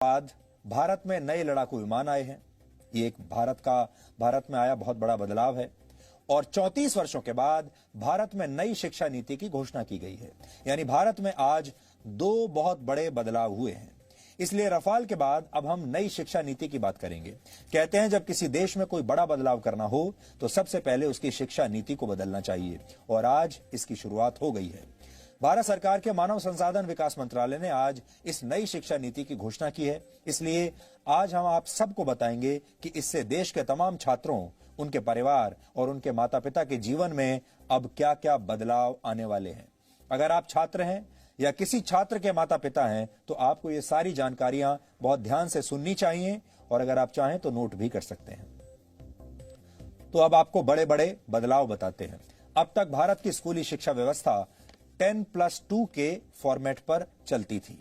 बाद भारत में नए लड़ाकू विमान आए हैं। ये एक भारत में आया बहुत बड़ा बदलाव है। और 34 वर्षों के बाद भारत में नई शिक्षा नीति की घोषणा की गई है। यानी भारत में आज दो बहुत बड़े बदलाव हुए हैं। इसलिए रफाल के बाद अब हम नई शिक्षा नीति की बात करेंगे। कहते हैं जब किसी देश में कोई बड़ा बदलाव करना हो तो सबसे पहले उसकी शिक्षा नीति को बदलना चाहिए, और आज इसकी शुरुआत हो गई है। भारत सरकार के मानव संसाधन विकास मंत्रालय ने आज इस नई शिक्षा नीति की घोषणा की है। इसलिए आज हम आप सबको बताएंगे कि इससे देश के तमाम छात्रों, उनके परिवार और उनके माता पिता के जीवन में अब क्या क्या बदलाव आने वाले हैं। अगर आप छात्र हैं या किसी छात्र के माता पिता हैं तो आपको ये सारी जानकारियां बहुत ध्यान से सुननी चाहिए, और अगर आप चाहें तो नोट भी कर सकते हैं। तो अब आपको बड़े बड़े बदलाव बताते हैं। अब तक भारत की स्कूली शिक्षा व्यवस्था 10+2 के फॉर्मेट पर चलती थी,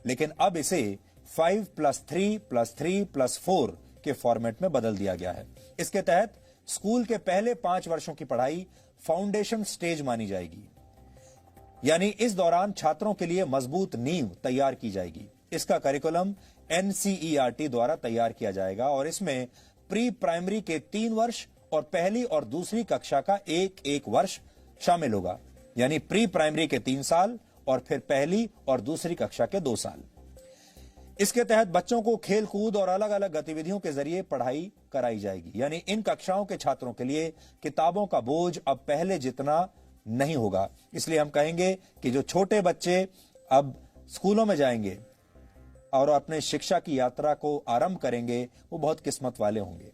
लेकिन अब इसे 5+3+3+4 के फॉर्मेट में बदल दिया गया है। इसके तहत स्कूल के पहले 5 वर्षों की पढ़ाई फाउंडेशन स्टेज मानी जाएगी, यानी इस दौरान छात्रों के लिए मजबूत नींव तैयार की जाएगी। इसका करिकुलम NCERT द्वारा तैयार किया जाएगा और इसमें प्री प्राइमरी के 3 वर्ष और पहली और दूसरी कक्षा का एक वर्ष शामिल होगा, यानी प्री प्राइमरी के 3 साल और फिर पहली और दूसरी कक्षा के 2 साल। इसके तहत बच्चों को खेल कूद और अलग अलग गतिविधियों के जरिए पढ़ाई कराई जाएगी, यानी इन कक्षाओं के छात्रों के लिए किताबों का बोझ अब पहले जितना नहीं होगा। इसलिए हम कहेंगे कि जो छोटे बच्चे अब स्कूलों में जाएंगे और अपने शिक्षा की यात्रा को आरंभ करेंगे वो बहुत किस्मत वाले होंगे।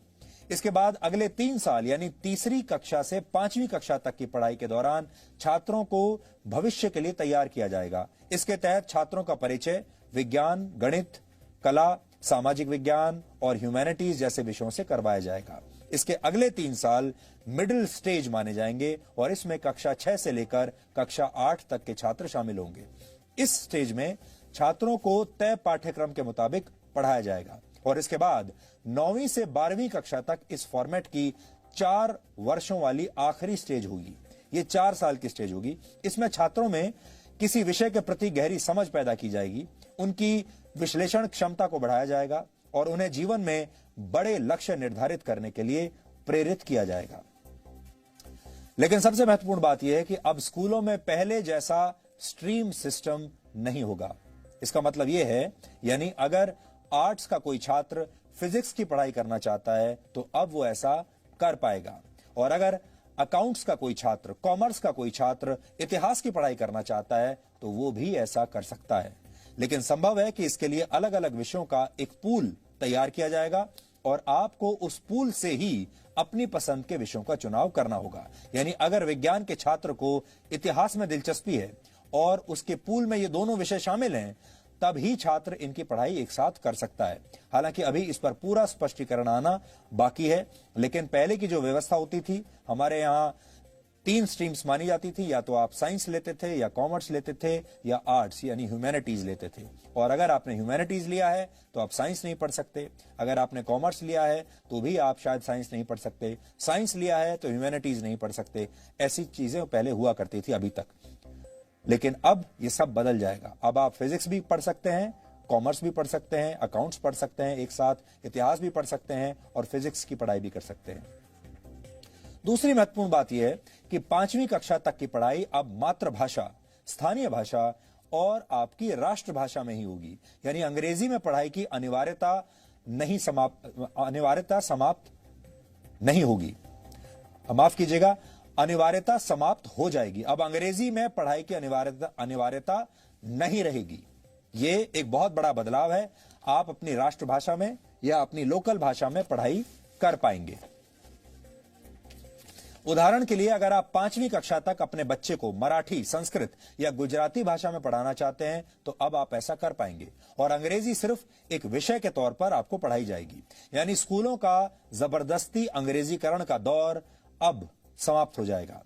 इसके बाद अगले 3 साल यानी तीसरी कक्षा से 5वीं कक्षा तक की पढ़ाई के दौरान छात्रों को भविष्य के लिए तैयार किया जाएगा। इसके तहत छात्रों का परिचय विज्ञान, गणित, कला, सामाजिक विज्ञान और ह्यूमैनिटीज जैसे विषयों से करवाया जाएगा। इसके अगले 3 साल मिडिल स्टेज माने जाएंगे और इसमें कक्षा 6 से लेकर कक्षा 8 तक के छात्र शामिल होंगे। इस स्टेज में छात्रों को तय पाठ्यक्रम के मुताबिक पढ़ाया जाएगा और इसके बाद 9वीं से 12वीं कक्षा तक इस फॉर्मेट की 4 वर्षों वाली आखिरी स्टेज होगी। ये 4 साल की स्टेज होगी। इसमें छात्रों में किसी विषय के प्रति गहरी समझ पैदा की जाएगी, उनकी विश्लेषण क्षमता को बढ़ाया जाएगा और उन्हें जीवन में बड़े लक्ष्य निर्धारित करने के लिए प्रेरित किया जाएगा। लेकिन सबसे महत्वपूर्ण बात यह है कि अब स्कूलों में पहले जैसा स्ट्रीम सिस्टम नहीं होगा। इसका मतलब यह है, यानी अगर आर्ट्स का कोई छात्र फिजिक्स की पढ़ाई करना चाहता है तो अब वो ऐसा कर पाएगा, और अगर अकाउंट्स का कोई छात्र, कॉमर्स का कोई छात्र इतिहास की पढ़ाई करना चाहता है तो वो भी ऐसा कर सकता है। लेकिन संभव है कि इसके लिए अलग अलग विषयों का एक पूल तैयार किया जाएगा और आपको उस पूल से ही अपनी पसंद के विषयों का चुनाव करना होगा। यानी अगर विज्ञान के छात्र को इतिहास में दिलचस्पी है और उसके पूल में ये दोनों विषय शामिल हैं, तब ही छात्र इनकी पढ़ाई एक साथ कर सकता है। हालांकि अभी इस पर पूरा स्पष्टीकरण आना बाकी है, लेकिन पहले की जो व्यवस्था होती थी, हमारे यहाँ 3 स्ट्रीम्स मानी जाती थी, या तो आप साइंस लेते थे या कॉमर्स लेते थे या आर्ट्स यानी ह्यूमैनिटीज लेते थे। और अगर आपने ह्यूमैनिटीज लिया है तो आप साइंस नहीं पढ़ सकते, अगर आपने कॉमर्स लिया है तो भी आप शायद साइंस नहीं पढ़ सकते, साइंस लिया है तो ह्यूमैनिटीज नहीं पढ़ सकते। ऐसी चीजें पहले हुआ करती थी अभी तक, लेकिन अब ये सब बदल जाएगा। अब आप फिजिक्स भी पढ़ सकते हैं, कॉमर्स भी पढ़ सकते हैं, अकाउंट्स पढ़ सकते हैं, एक साथ इतिहास भी पढ़ सकते हैं और फिजिक्स की पढ़ाई भी कर सकते हैं। दूसरी महत्वपूर्ण बात यह है कि 5वीं कक्षा तक की पढ़ाई अब मातृभाषा, स्थानीय भाषा और आपकी राष्ट्रभाषा में ही होगी। यानी अंग्रेजी में पढ़ाई की अनिवार्यता समाप्त नहीं होगी। माफ कीजिएगा, अनिवार्यता समाप्त हो जाएगी। अब अंग्रेजी में पढ़ाई की अनिवार्यता नहीं रहेगी। ये एक बहुत बड़ा बदलाव है। आप अपनी राष्ट्रभाषा में या अपनी लोकल भाषा में पढ़ाई कर पाएंगे। उदाहरण के लिए अगर आप 5वीं कक्षा तक अपने बच्चे को मराठी, संस्कृत या गुजराती भाषा में पढ़ाना चाहते हैं तो अब आप ऐसा कर पाएंगे, और अंग्रेजी सिर्फ एक विषय के तौर पर आपको पढ़ाई जाएगी। यानी स्कूलों का जबरदस्ती अंग्रेजीकरण का दौर अब समाप्त हो जाएगा।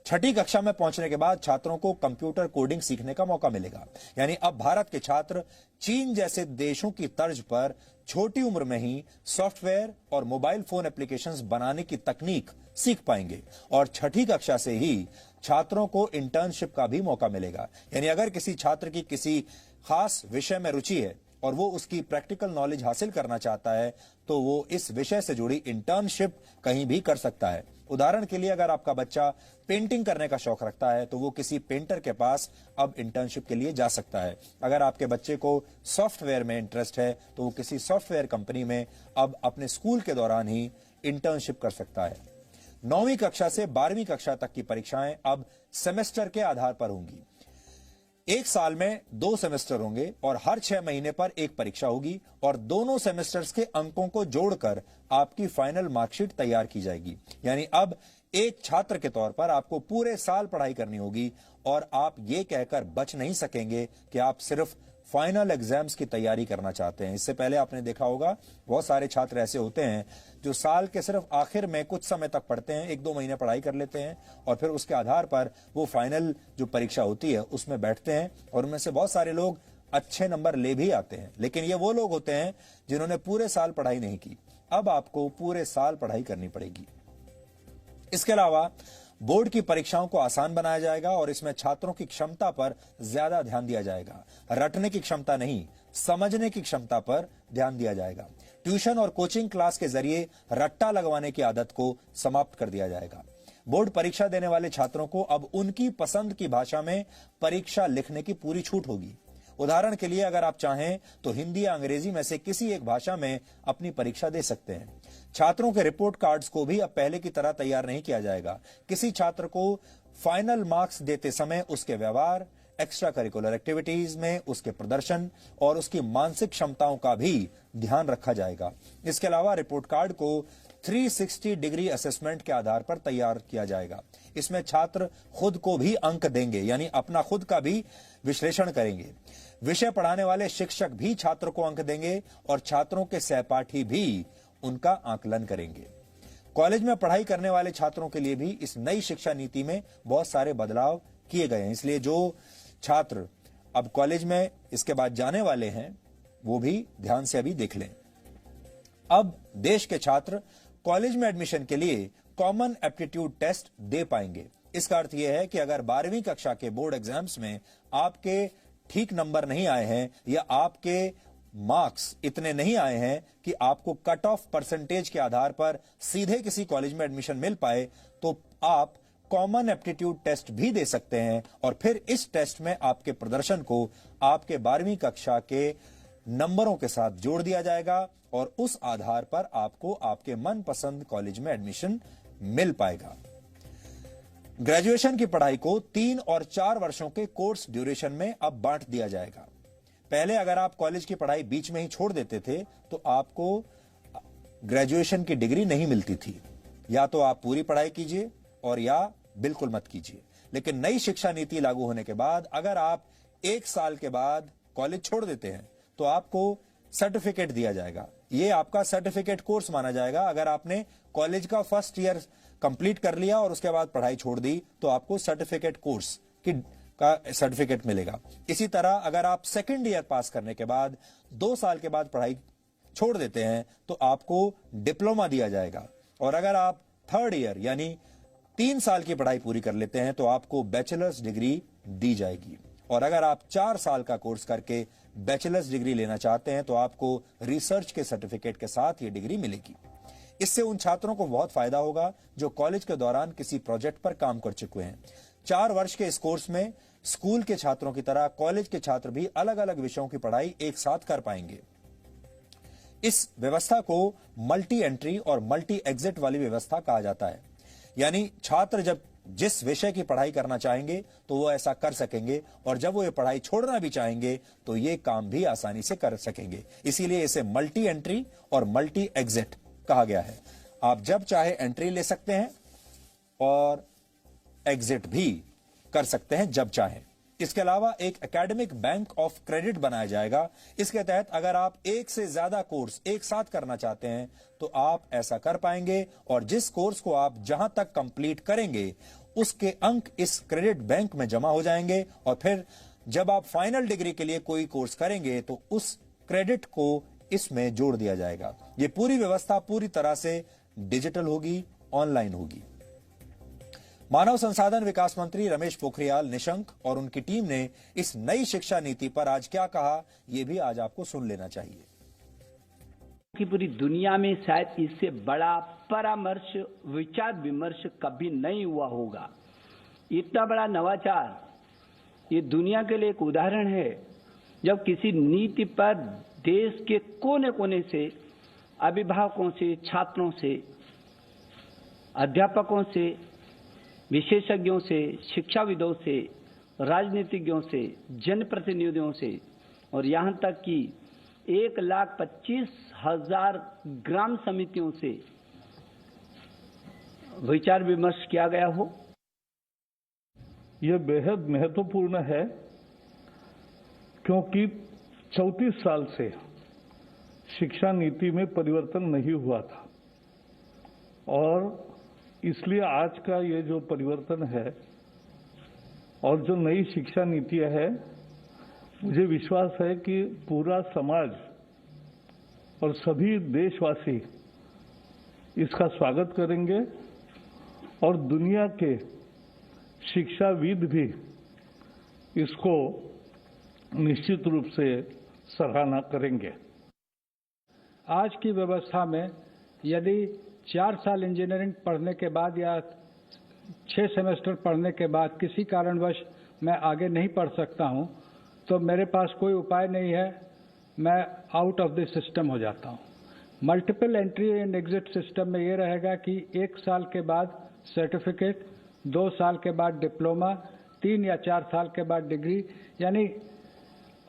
6ठी कक्षा में पहुंचने के बाद छात्रों को कंप्यूटर कोडिंग सीखने का मौका मिलेगा। यानी अब भारत के छात्र चीन जैसे देशों की तर्ज पर छोटी उम्र में ही सॉफ्टवेयर और मोबाइल फोन एप्लीकेशंस बनाने की तकनीक सीख पाएंगे, और 6ठी कक्षा से ही छात्रों को इंटर्नशिप का भी मौका मिलेगा। यानी अगर किसी छात्र की किसी खास विषय में रुचि है और वो उसकी प्रैक्टिकल नॉलेज हासिल करना चाहता है तो वो इस विषय से जुड़ी इंटर्नशिप कहीं भी कर सकता है। उदाहरण के लिए अगर आपका बच्चा पेंटिंग करने का शौक रखता है तो वो किसी पेंटर के पास अब इंटर्नशिप के लिए जा सकता है। अगर आपके बच्चे को सॉफ्टवेयर में इंटरेस्ट है तो वो किसी सॉफ्टवेयर कंपनी में अब अपने स्कूल के दौरान ही इंटर्नशिप कर सकता है। 9वीं कक्षा से 12वीं कक्षा तक की परीक्षाएं अब सेमेस्टर के आधार पर होंगी। एक साल में 2 सेमेस्टर होंगे और हर 6 महीने पर एक परीक्षा होगी और दोनों सेमेस्टर्स के अंकों को जोड़कर आपकी फाइनल मार्कशीट तैयार की जाएगी। यानी अब एक छात्र के तौर पर आपको पूरे साल पढ़ाई करनी होगी और आप ये कहकर बच नहीं सकेंगे कि आप सिर्फ फाइनल एग्जाम्स की तैयारी करना चाहते हैं। इससे पहले आपने देखा होगा बहुत सारे छात्र ऐसे होते हैं जो साल के सिर्फ आखिर में कुछ समय तक पढ़ते हैं, 1-2 महीने पढ़ाई कर लेते हैं और फिर उसके आधार पर वो फाइनल जो परीक्षा होती है उसमें बैठते हैं और उनमें से बहुत सारे लोग अच्छे नंबर ले भी आते हैं। लेकिन ये वो लोग होते हैं जिन्होंने पूरे साल पढ़ाई नहीं की। अब आपको पूरे साल पढ़ाई करनी पड़ेगी। इसके अलावा बोर्ड की परीक्षाओं को आसान बनाया जाएगा और इसमें छात्रों की क्षमता पर ज्यादा ध्यान दिया जाएगा। रटने की क्षमता नहीं, समझने की क्षमता पर ध्यान दिया जाएगा। ट्यूशन और कोचिंग क्लास के जरिए रट्टा लगवाने की आदत को समाप्त कर दिया जाएगा। बोर्ड परीक्षा देने वाले छात्रों को अब उनकी पसंद की भाषा में परीक्षा लिखने की पूरी छूट होगी। उदाहरण के लिए अगर आप चाहें तो हिंदी या अंग्रेजी में से किसी एक भाषा में अपनी परीक्षा दे सकते हैं। छात्रों के रिपोर्ट कार्ड्स को भी अब पहले की तरह तैयार नहीं किया जाएगा। किसी छात्र को फाइनल मार्क्स देते समय उसके व्यवहार, एक्स्ट्रा करिकुलर एक्टिविटीज में उसके प्रदर्शन और उसकी मानसिक क्षमताओं का भी ध्यान रखा जाएगा। इसके अलावा रिपोर्ट कार्ड को 360 डिग्री असेसमेंट के आधार पर तैयार किया जाएगा। इसमें छात्र खुद को भी अंक देंगे, यानी अपना खुद का भी विश्लेषण करेंगे। विषय पढ़ाने वाले शिक्षक भी छात्र को अंक देंगे और छात्रों के सहपाठी भी उनका आकलन करेंगे। कॉलेज में पढ़ाई करने वाले छात्रों के लिए भी इस नई शिक्षा नीति में बहुत सारे बदलाव किए गए हैं। इसलिए जो छात्र अब कॉलेज में इसके बाद जाने वाले हैं वो भी ध्यान से अभी देख लें। अब देश के छात्र कॉलेज में एडमिशन के लिए कॉमन एप्टीट्यूड टेस्ट दे पाएंगे। इसका अर्थ यह है कि अगर 12वीं कक्षा के बोर्ड एग्जाम्स में आपके ठीक नंबर नहीं आए हैं या आपके मार्क्स इतने नहीं आए हैं कि आपको कट ऑफ परसेंटेज के आधार पर सीधे किसी कॉलेज में एडमिशन मिल पाए, तो आप कॉमन एप्टीट्यूड टेस्ट भी दे सकते हैं और फिर इस टेस्ट में आपके प्रदर्शन को आपके 12वीं कक्षा के नंबरों के साथ जोड़ दिया जाएगा और उस आधार पर आपको आपके मनपसंद कॉलेज में एडमिशन मिल पाएगा। ग्रेजुएशन की पढ़ाई को 3 और 4 वर्षों के कोर्स ड्यूरेशन में अब बांट दिया जाएगा। पहले अगर आप कॉलेज की पढ़ाई बीच में ही छोड़ देते थे तो आपको ग्रेजुएशन की डिग्री नहीं मिलती थी। या तो आप पूरी पढ़ाई कीजिए और या बिल्कुल मत कीजिए। लेकिन नई शिक्षा नीति लागू होने के बाद अगर आप 1 साल के बाद कॉलेज छोड़ देते हैं तो आपको सर्टिफिकेट दिया जाएगा। ये आपका सर्टिफिकेट कोर्स माना जाएगा। अगर आपने कॉलेज का फर्स्ट ईयर कंप्लीट कर लिया और उसके बाद पढ़ाई छोड़ दी तो आपको सर्टिफिकेट कोर्स का सर्टिफिकेट मिलेगा। इसी तरह अगर आप सेकेंड ईयर पास करने के बाद 2 साल के बाद पढ़ाई छोड़ देते हैं तो आपको डिप्लोमा दिया जाएगा। और अगर आप थर्ड ईयर यानी 3 साल की पढ़ाई पूरी कर लेते हैं तो आपको बैचलर्स डिग्री दी जाएगी। और अगर आप 4 साल का कोर्स करके बैचलर्स डिग्री लेना चाहते हैं तो आपको रिसर्च के सर्टिफिकेट के साथ ये डिग्री मिलेगी। इससे उन छात्रों को बहुत फायदा होगा जो कॉलेज के दौरान किसी प्रोजेक्ट पर काम कर चुके हैं। 4 वर्ष के इस कोर्स में स्कूल के छात्रों की तरह कॉलेज के छात्र भी अलग अलग विषयों की पढ़ाई एक साथ कर पाएंगे। इस व्यवस्था को मल्टी एंट्री और मल्टी एग्जिट वाली व्यवस्था कहा जाता है। यानी छात्र जब जिस विषय की पढ़ाई करना चाहेंगे तो वो ऐसा कर सकेंगे और जब वो ये पढ़ाई छोड़ना भी चाहेंगे तो ये काम भी आसानी से कर सकेंगे। इसीलिए इसे मल्टी एंट्री और मल्टी एग्जिट कहा गया है। आप जब चाहे एंट्री ले सकते हैं और एग्जिट भी कर सकते हैं जब चाहें। इसके अलावा एक एकेडमिक बैंक ऑफ क्रेडिट बनाया जाएगा। इसके तहत अगर आप एक से ज्यादा कोर्स एक साथ करना चाहते हैं तो आप ऐसा कर पाएंगे और जिस कोर्स को आप जहां तक कंप्लीट करेंगे उसके अंक इस क्रेडिट बैंक में जमा हो जाएंगे और फिर जब आप फाइनल डिग्री के लिए कोई कोर्स करेंगे तो उस क्रेडिट को इसमें जोड़ दिया जाएगा। ये पूरी व्यवस्था पूरी तरह से डिजिटल होगी, ऑनलाइन होगी। मानव संसाधन विकास मंत्री रमेश पोखरियाल निशंक और उनकी टीम ने इस नई शिक्षा नीति पर आज क्या कहा, यह भी आज आपको सुन लेना चाहिए। कि पूरी दुनिया में शायद इससे बड़ा परामर्श, विचार विमर्श कभी नहीं हुआ होगा। इतना बड़ा नवाचार ये दुनिया के लिए एक उदाहरण है, जब किसी नीति पर देश के कोने कोने से, अभिभावकों से, छात्रों से, अध्यापकों से, विशेषज्ञों से, शिक्षाविदों से, राजनीतिज्ञों से, जनप्रतिनिधियों से और यहां तक कि 1,25,000 ग्राम समितियों से विचार विमर्श किया गया हो। यह बेहद महत्वपूर्ण है क्योंकि 34 साल से शिक्षा नीति में परिवर्तन नहीं हुआ था और इसलिए आज का ये जो परिवर्तन है और जो नई शिक्षा नीति है, मुझे विश्वास है कि पूरा समाज और सभी देशवासी इसका स्वागत करेंगे और दुनिया के शिक्षाविद भी इसको निश्चित रूप से सराहना करेंगे। आज की व्यवस्था में यदि 4 साल इंजीनियरिंग पढ़ने के बाद या 6 सेमेस्टर पढ़ने के बाद किसी कारणवश मैं आगे नहीं पढ़ सकता हूं, तो मेरे पास कोई उपाय नहीं है, मैं आउट ऑफ दिस सिस्टम हो जाता हूं। Multiple entry and exit system में ये रहेगा कि 1 साल के बाद सर्टिफिकेट, 2 साल के बाद डिप्लोमा, 3 या 4 साल के बाद डिग्री, यानी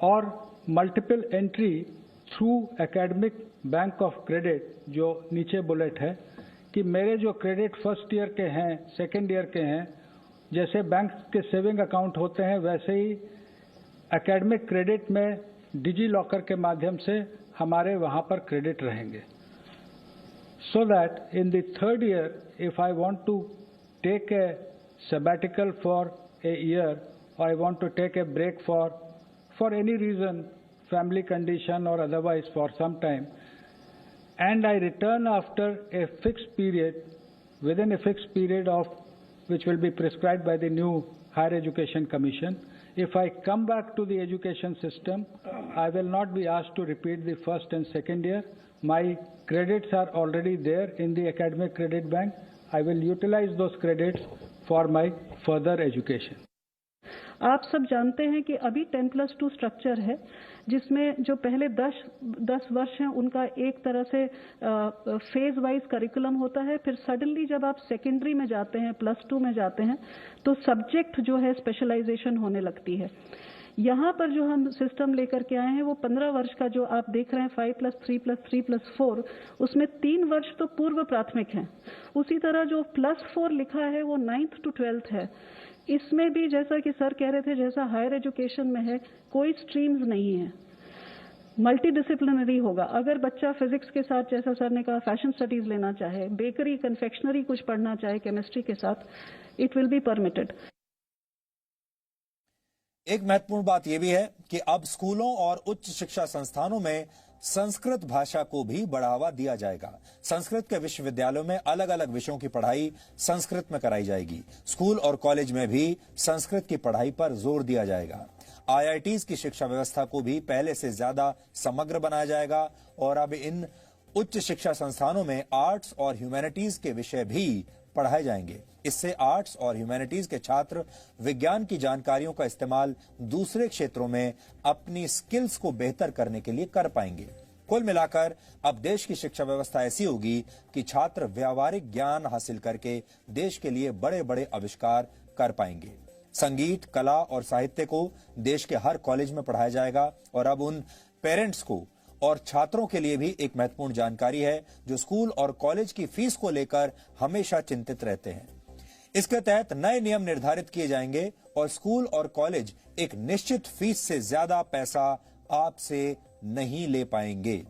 और multiple entry through academic bank of credit, जो नीचे बुलेट है कि मेरे जो क्रेडिट फर्स्ट ईयर के हैं, सेकेंड ईयर के हैं, जैसे बैंक के सेविंग अकाउंट होते हैं वैसे ही एकेडमिक क्रेडिट में डिजी लॉकर के माध्यम से हमारे वहां पर क्रेडिट रहेंगे, so that in the third year if I want to take a sabbatical for a year or I want to take a break for any reason, family condition or otherwise for some time, and I return after a fixed period, within a fixed period of which will be prescribed by the new Higher Education Commission. If I come back to the education system, I will not be asked to repeat the first and second year. My credits are already there in the academic credit bank. I will utilize those credits for my further education. आप सब जानते हैं कि अभी 10+2 structure है, जिसमें जो पहले 10 वर्ष हैं उनका एक तरह से फेज वाइज करिकुलम होता है। फिर सडनली जब आप सेकेंडरी में जाते हैं, +2 में जाते हैं, तो सब्जेक्ट जो है स्पेशलाइजेशन होने लगती है। यहाँ पर जो हम सिस्टम लेकर के आए हैं वो 15 वर्ष का जो आप देख रहे हैं 5+3+3+4, उसमें 3 वर्ष तो पूर्व प्राथमिक हैं। उसी तरह जो +4 लिखा है वो 9th to 12th है। इसमें भी जैसा कि सर कह रहे थे, जैसा हायर एजुकेशन में है, कोई स्ट्रीम्स नहीं है, मल्टी डिसिप्लिनरी होगा। अगर बच्चा फिजिक्स के साथ, जैसा सर ने कहा, फैशन स्टडीज लेना चाहे, बेकरी, कन्फेक्शनरी कुछ पढ़ना चाहे केमिस्ट्री के साथ, इट विल बी परमिटेड। एक महत्वपूर्ण बात यह भी है कि अब स्कूलों और उच्च शिक्षा संस्थानों में संस्कृत भाषा को भी बढ़ावा दिया जाएगा। संस्कृत के विश्वविद्यालयों में अलग अलग विषयों की पढ़ाई संस्कृत में कराई जाएगी। स्कूल और कॉलेज में भी संस्कृत की पढ़ाई पर जोर दिया जाएगा। आईआईटीज की शिक्षा व्यवस्था को भी पहले से ज्यादा समग्र बनाया जाएगा और अब इन उच्च शिक्षा संस्थानों में आर्ट्स और ह्यूमैनिटीज के विषय भी पढ़ाए जाएंगे। इससे आर्ट्स और ह्यूमैनिटीज के छात्र विज्ञान की जानकारियों का इस्तेमाल दूसरे क्षेत्रों में अपनी स्किल्स को बेहतर करने के लिए कर पाएंगे। कुल मिलाकर अब देश की शिक्षा व्यवस्था ऐसी होगी कि छात्र व्यावहारिक ज्ञान हासिल करके देश के लिए बड़े बड़े आविष्कार कर पाएंगे। संगीत, कला और साहित्य को देश के हर कॉलेज में पढ़ाया जाएगा और अब उन पेरेंट्स को और छात्रों के लिए भी एक महत्वपूर्ण जानकारी है जो स्कूल और कॉलेज की फीस को लेकर हमेशा चिंतित रहते हैं। इसके तहत नए नियम निर्धारित किए जाएंगे और स्कूल और कॉलेज एक निश्चित फीस से ज्यादा पैसा आपसे नहीं ले पाएंगे।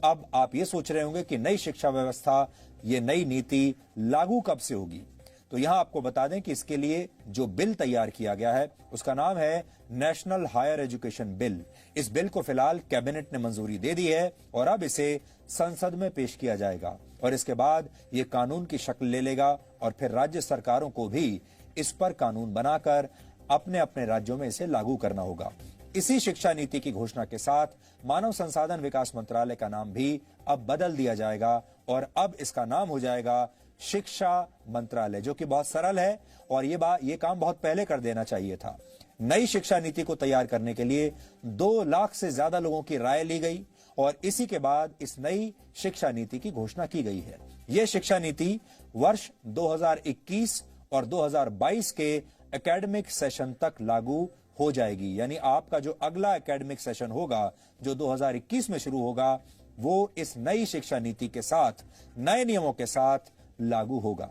अब आप ये सोच रहे होंगे कि नई शिक्षा व्यवस्था, ये नई नीति लागू कब से होगी? तो यहां आपको बता दें कि इसके लिए जो बिल तैयार किया गया है उसका नाम है नेशनल हायर एजुकेशन बिल। इस बिल को फिलहाल कैबिनेट ने मंजूरी दे दी है और अब इसे संसद में पेश किया जाएगा और इसके बाद ये कानून की शक्ल ले लेगा और फिर राज्य सरकारों को भी इस पर कानून बनाकर अपने अपने राज्यों में इसे लागू करना होगा। इसी शिक्षा नीति की घोषणा के साथ मानव संसाधन विकास मंत्रालय का नाम भी अब बदल दिया जाएगा और अब इसका नाम हो जाएगा शिक्षा मंत्रालय, जो कि बहुत सरल है और ये काम बहुत पहले कर देना चाहिए था। नई शिक्षा नीति को तैयार करने के लिए 2 लाख से ज्यादा लोगों की राय ली गई और इसी के बाद इस नई शिक्षा नीति की घोषणा की गई है। यह शिक्षा नीति वर्ष 2021 और 2022 के एकेडमिक सेशन तक लागू हो जाएगी। यानी आपका जो अगला एकेडमिक सेशन होगा जो 2021 में शुरू होगा वो इस नई शिक्षा नीति के साथ नए नियमों के साथ लागू होगा।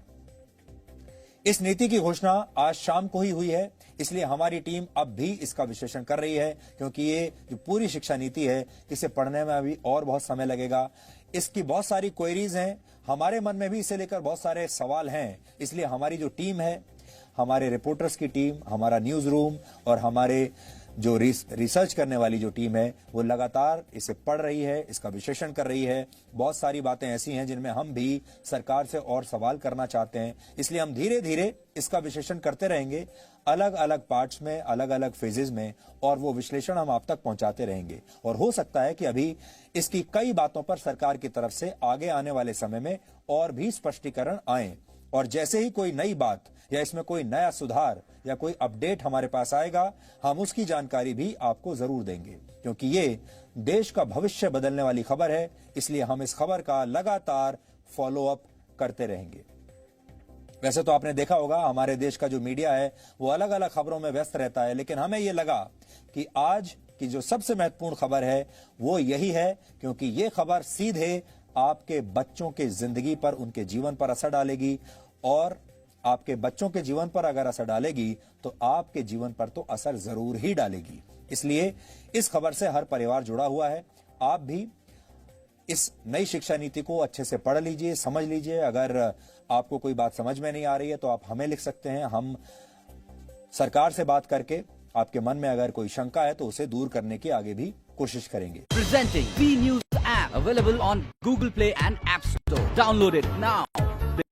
इस नीति की घोषणा आज शाम को ही हुई है, इसलिए हमारी टीम अब भी इसका विश्लेषण कर रही है क्योंकि ये जो पूरी शिक्षा नीति है इसे पढ़ने में अभी और बहुत समय लगेगा। इसकी बहुत सारी क्वेरीज हैं, हमारे मन में भी इसे लेकर बहुत सारे सवाल हैं। इसलिए हमारी जो टीम है, हमारे रिपोर्टर्स की टीम, हमारा न्यूज रूम और हमारे जो रिसर्च करने वाली जो टीम है वो लगातार इसे पढ़ रही है, इसका विश्लेषण कर रही है। बहुत सारी बातें ऐसी हैं जिनमें हम भी सरकार से और सवाल करना चाहते हैं, इसलिए हम धीरे धीरे इसका विश्लेषण करते रहेंगे अलग अलग पार्ट्स में, अलग अलग फेजेस में, और वो विश्लेषण हम आप तक पहुंचाते रहेंगे। और हो सकता है कि अभी इसकी कई बातों पर सरकार की तरफ से आगे आने वाले समय में और भी स्पष्टीकरण आए और जैसे ही कोई नई बात या इसमें कोई नया सुधार या कोई अपडेट हमारे पास आएगा हम उसकी जानकारी भी आपको जरूर देंगे, क्योंकि ये देश का भविष्य बदलने वाली खबर है। इसलिए हम इस खबर का लगातार फॉलो अप करते रहेंगे। वैसे तो आपने देखा होगा हमारे देश का जो मीडिया है वो अलग अलग खबरों में व्यस्त रहता है, लेकिन हमें ये लगा कि आज की जो सबसे महत्वपूर्ण खबर है वो यही है, क्योंकि ये खबर सीधे आपके बच्चों के जिंदगी पर, उनके जीवन पर असर डालेगी और आपके बच्चों के जीवन पर अगर असर डालेगी तो आपके जीवन पर तो असर जरूर ही डालेगी। इसलिए इस खबर से हर परिवार जुड़ा हुआ है। आप भी इस नई शिक्षा नीति को अच्छे से पढ़ लीजिए, समझ लीजिए। अगर आपको कोई बात समझ में नहीं आ रही है तो आप हमें लिख सकते हैं, हम सरकार से बात करके आपके मन में अगर कोई शंका है तो उसे दूर करने की आगे भी कोशिश करेंगे। Presenting B News app available on Google Play and App Store. Download it now.